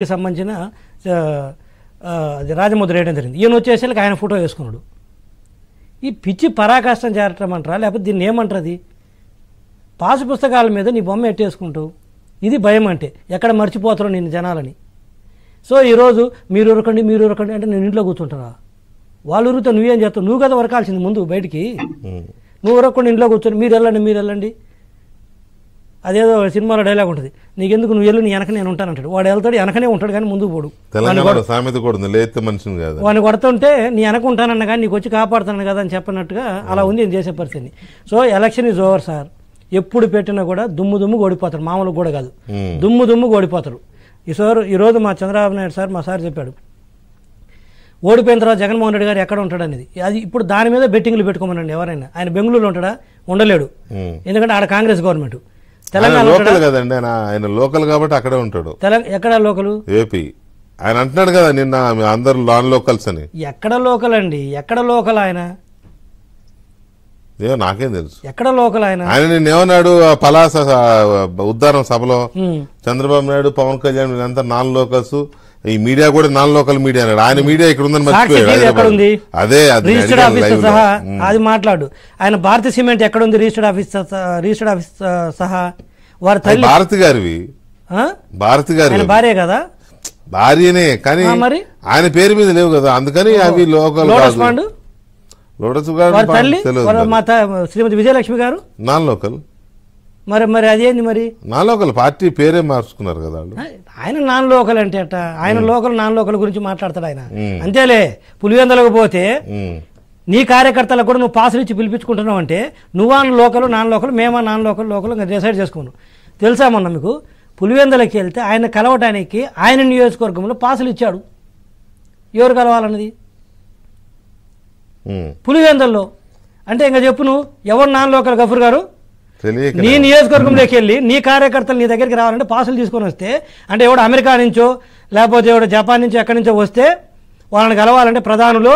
సంబంధించిన రాజముద్ర వేయడం జరిగింది. ఈయన వచ్చేసరికి ఆయన ఫోటో వేసుకున్నాడు. ఈ పిచ్చి పరాకాష్టం చేరటం అంటారా, లేకపోతే దీన్ని ఏమంటారు? పాసు పుస్తకాల మీద నీ బొమ్మ ఎట్టేసుకుంటావు. ఇది భయం అంటే, ఎక్కడ మర్చిపోతారో నేను జనాలని. సో ఈరోజు మీరు ఉరకండి అంటే నేను ఇంట్లో కూర్చుంటారా? వాళ్ళు ఉరితో నువ్వేం చేస్తావు? నువ్వు కదా ఉరకాల్సింది ముందు బయటికి. నువ్వు ఉరకుండా ఇంట్లో కూర్చొని మీరు వెళ్ళండి. అదేదో సినిమాలో డైలాగ్ ఉంటుంది, నీకెందుకు నువ్వు వెళ్ళు, నీ వెనక నేను ఉంటానంటాడు. వాడు వెళ్తాడు, వెనకనే ఉంటాడు కానీ ముందుకు పోడు. వాడిని కొడుతుంటే నీ వెనక ఉంటానన్న కానీ నీకు వచ్చి కాపాడుతాను కదా అని చెప్పినట్టుగా అలా ఉంది నేను చేసే పరిస్థితి. So election is over sir. ఎప్పుడు పెట్టినా కూడా దుమ్ము ఓడిపోతారు, మామూలుగా కూడా కాదు, దుమ్ము ఓడిపోతారు. ఈరోజు మా చంద్రబాబు నాయుడు సార్ మా సార్ చెప్పాడు, ఓడిపోయిన తర్వాత జగన్మోహన్ రెడ్డి గారు ఎక్కడ ఉంటాడు అనేది. అది ఇప్పుడు దాని మీద బెట్టింగ్లు పెట్టుకోమనండి ఎవరైనా. ఆయన బెంగళూరులో ఉంటాడా? ఉండలేడు, ఎందుకంటే ఆడ కాంగ్రెస్ గవర్నమెంట్. తెలంగాణ కదండి, ఆయన లోకల్ కాబట్టి అక్కడే ఉంటాడు. ఎక్కడ లోకల్? ఏపీ. ఆయన అంటున్నాడు కదా నిన్న అందరు నాన్ లోకల్స్ అని. ఎక్కడ లోకల్ అండి? ఎక్కడ లోకల్ ఆయన? నాకేం తెలుసు ఎక్కడ లోకల్ ఆయన. ఆయన నిన్నేమన్నాడు పలాస ఉద్దారం సభలో, చంద్రబాబు నాయుడు పవన్ కళ్యాణ్ వీళ్ళంతా నాన్ లోకల్స్, ఈ మీడియా కూడా నాన్ లోకల్ మీడియా అన్నాడు. ఆయన మీడియా ఇక్కడ ఉందని మర్చిపోయాడు. అదే రిజిస్టర్డ్ ఆఫీస్ సహా అది మాట్లాడు. ఆయన భారతీయ సిమెంట్ ఎక్కడ ఉంది? రిజిస్టర్డ్ ఆఫీస్ సహా. వారి తల్లి భారతి గారివి, భారతి గారి భార్య కదా, భార్యనే, కానీ మరి ఆయన పేరు మీద లేవు కదా, అందుకని అవి లోకల్. లోటస్ శ్రీమతి విజయలక్ష్మి గారు నాన్ లోకల్. మరి అదేంది మరి? నాన్ లోకల్ పార్టీ పేరే మార్చుకున్నారు కదా ఆయన. నాన్ లోకల్ అంటే అట్ట ఆయన లోకల్ నాన్ లోకల్ గురించి మాట్లాడతాడు ఆయన. అంతేలే, పులివెందలకు పోతే నీ కార్యకర్తలకు కూడా నువ్వు పాసులు ఇచ్చి పిలిపించుకుంటున్నావు అంటే నువ్వా లోకల్ నాన్ లోకల్, మేమా నాన్ లోకల్ డిసైడ్ చేసుకోను. తెలుసా మొన్న మీకు పులివెందలకి వెళ్తే ఆయన కలవటానికి ఆయన నియోజకవర్గంలో పాసులు ఇచ్చాడు. ఎవరు కలవాలన్నది? పులివెందల్లో. అంటే ఇంకా చెప్పు నువ్వు ఎవరు నాన్ లోకల్? గఫూర్ గారు, నీ నియోజకవర్గంలోకి వెళ్ళి నీ కార్యకర్తలు నీ దగ్గరికి రావాలంటే పాసులు తీసుకొని వస్తే, అంటే ఎవడు అమెరికా నుంచో లేకపోతే ఎవడు జపాన్ నుంచో ఎక్కడి నుంచో వస్తే వాళ్ళని కలవాలంటే ప్రధానులు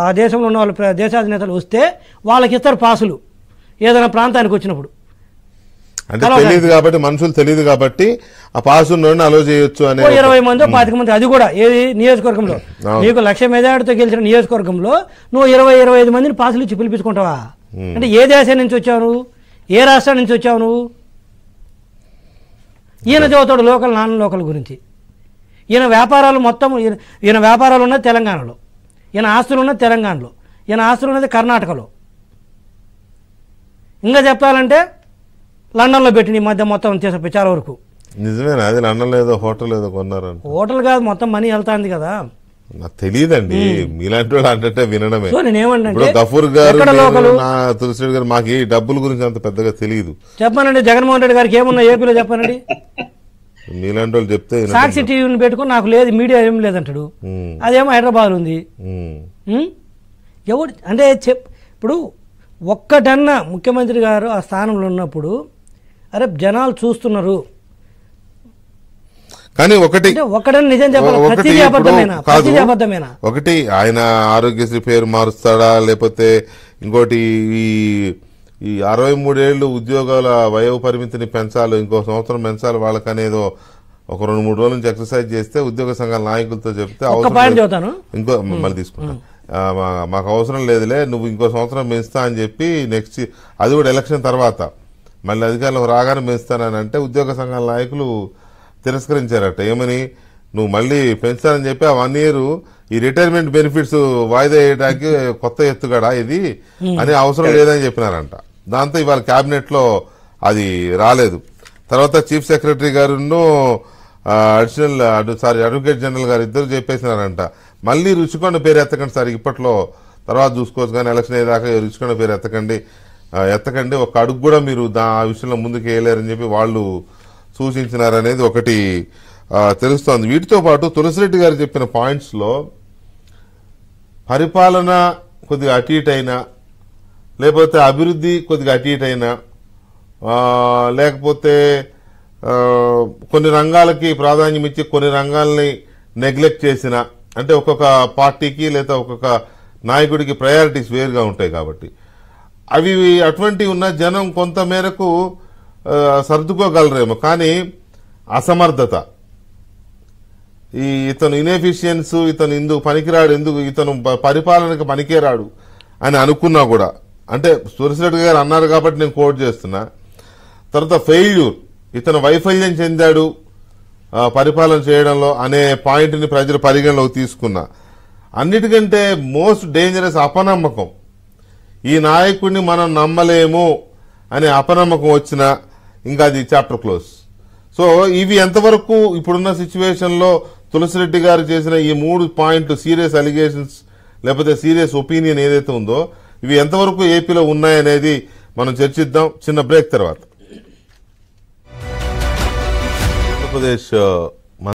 ఆ దేశంలో ఉన్న వాళ్ళు దేశాధినేతలు వస్తే వాళ్ళకి ఇస్తారు పాసులు ఏదైనా ప్రాంతానికి వచ్చినప్పుడు. అంటే తెలియదు కాబట్టి, మనుషులు తెలియదు కాబట్టి ఆ పాసు అలో చేయొచ్చు అని 20 మంది 25 మంది, అది కూడా ఏది నియోజకవర్గంలో. నీకు 1,00,000 మెజార్టీతో గెలిచిన నియోజకవర్గంలో నువ్వు 20-25 మందిని పాసులు ఇచ్చి పిలిపించుకుంటావా? అంటే ఏ దేశం నుంచి వచ్చావు నువ్వు? ఏ రాష్ట్రం నుంచి వచ్చావు నువ్వు? ఈయన చదువుతాడు లోకల్ నాన్ లోకల్ గురించి. ఈయన వ్యాపారాలు మొత్తం, ఈయన వ్యాపారాలు ఉన్నది తెలంగాణలో, ఈయన ఆస్తులు ఉన్నది తెలంగాణలో, ఈయన ఆస్తులు ఉన్నది కర్ణాటకలో. ఇంకా చెప్పాలంటే లండన్లో పెట్టి నీ మధ్య మొత్తం చేసే చాలా వరకు. నిజమేనా? అది లండన్లో ఏదో హోటల్ ఏదో కొన్నారు. హోటల్ కాదు, మొత్తం మనీ వెళ్తాంది కదా. నాకు తెలియదండి, మీలాంటి వాళ్ళు అంటే వినడమే. నేనేమంటే గఫూర్ గారు, తులసిరెడ్డి గారు మాకు ఈ డబ్బుల గురించి అంత పెద్దగా తెలియదు. చెప్పానండి, జగన్మోహన్ రెడ్డి గారికి ఏమున్నా ఏపీలో చెప్పానండి. మీలాంటి వాళ్ళు చెప్తే సాక్షి టీవీని పెట్టుకుని నాకు లేదు, మీడియా ఏం లేదంటాడు. అదేమో హైదరాబాద్ ఉంది. ఎవడు అంటే ఇప్పుడు ఒక్కటన్నా ముఖ్యమంత్రి గారు ఆ స్థానంలో ఉన్నప్పుడు అరే జనాలు చూస్తున్నారు కానీ ఒకటన్నా నిజం చెప్పాలి. ఒకటి ఆయన ఆరోగ్యశ్రీ పేరు మారుస్తాడా, లేకపోతే ఇంకోటి ఈ 63 ఏళ్ళు ఉద్యోగాల వయో పరిమితిని పెంచాలి, ఇంకో సంవత్సరం పెంచాలి వాళ్ళకనేదో ఒక 2-3 రోజుల నుంచి ఎక్సర్సైజ్ చేస్తే ఉద్యోగ సంఘాల నాయకులతో చెప్తే ఇంకో మళ్ళీ తీసుకుంటాను, మాకు అవసరం లేదులే నువ్వు ఇంకో సంవత్సరం పెంచుతా అని చెప్పి నెక్స్ట్ అది కూడా ఎలక్షన్ తర్వాత మళ్ళీ అధికారంలో రాగానే పెంచుతానని అంటే ఉద్యోగ సంఘాల నాయకులు తిరస్కరించారట. ఏమని, నువ్వు మళ్ళీ పెంచుతానని చెప్పి ఆ 1 year ఈ రిటైర్మెంట్ బెనిఫిట్స్ వాయిదా వేయడానికి కొత్త ఎత్తుగడా ఇది అని అవసరం లేదని చెప్పినారంట. దాంతో ఇవాళ కేబినెట్ లో అది రాలేదు. తర్వాత చీఫ్ సెక్రటరీ గారును అడ్వకేట్ జనరల్ గారు ఇద్దరు చెప్పేసినారంట, మళ్ళీ రుచికొండ పేరు ఎత్తకండి సార్, ఇప్పట్లో తర్వాత చూసుకోవచ్చు కానీ ఎలక్షన్ అయ్యేదాకా రుచికొండ పేరు ఎత్తకండి, ఒక అడుగు కూడా మీరు ఆ విషయంలో ముందుకు వేయలేరని చెప్పి వాళ్ళు సూచించినారనేది ఒకటి తెలుస్తోంది. వీటితో పాటు తులసిరెడ్డి గారు చెప్పిన పాయింట్స్ లో పరిపాలన కొద్దిగా అటు ఇటు అయినా, లేకపోతే అభివృద్ధి కొద్దిగా అటు ఇటు అయినా, లేకపోతే కొన్ని రంగాలకి ప్రాధాన్యం ఇచ్చి కొన్ని రంగాల్ని నెగ్లెక్ట్ చేసిన, అంటే ఒక్కొక్క పార్టీకి లేదా ఒక్కొక్క నాయకుడికి ప్రయారిటీస్ వేరుగా ఉంటాయి కాబట్టి అవి అటువంటివి ఉన్న జనం కొంత మేరకు సర్దుకోగలరేమో. కానీ అసమర్థత, ఇతను ఇన్ఎఫిషియన్స్, ఇతను ఎందుకు పనికిరాడు, ఎందుకు ఇతను పరిపాలనకు పనికిరాడు అని అనుకున్నా కూడా, అంటే తులసిరెడ్డి గారు అన్నారు కాబట్టి నేను కోట్ చేస్తున్నా. తర్వాత ఫెయిల్యూర్, ఇతను వైఫల్యం చెందాడు పరిపాలన చేయడంలో అనే పాయింట్ని ప్రజలు పరిగణలోకి తీసుకున్నా. అన్నిటికంటే మోస్ట్ డేంజరస్ అపనమ్మకం, ఈ నాయకుడిని మనం నమ్మలేము అనే అపనమ్మకం వచ్చినా ఇంకా అది చాప్టర్ క్లోజ్. సో ఇవి ఎంతవరకు ఇప్పుడున్న సిచ్యువేషన్లో తులసిరెడ్డి గారు చేసిన ఈ 3 పాయింట్లు సీరియస్ అలిగేషన్స్ లేకపోతే సీరియస్ ఒపీనియన్ ఏదైతే ఉందో ఇవి ఎంతవరకు ఏపీలో ఉన్నాయనేది మనం చర్చిద్దాం చిన్న బ్రేక్ తర్వాత. ఆంధ్రప్రదేశ్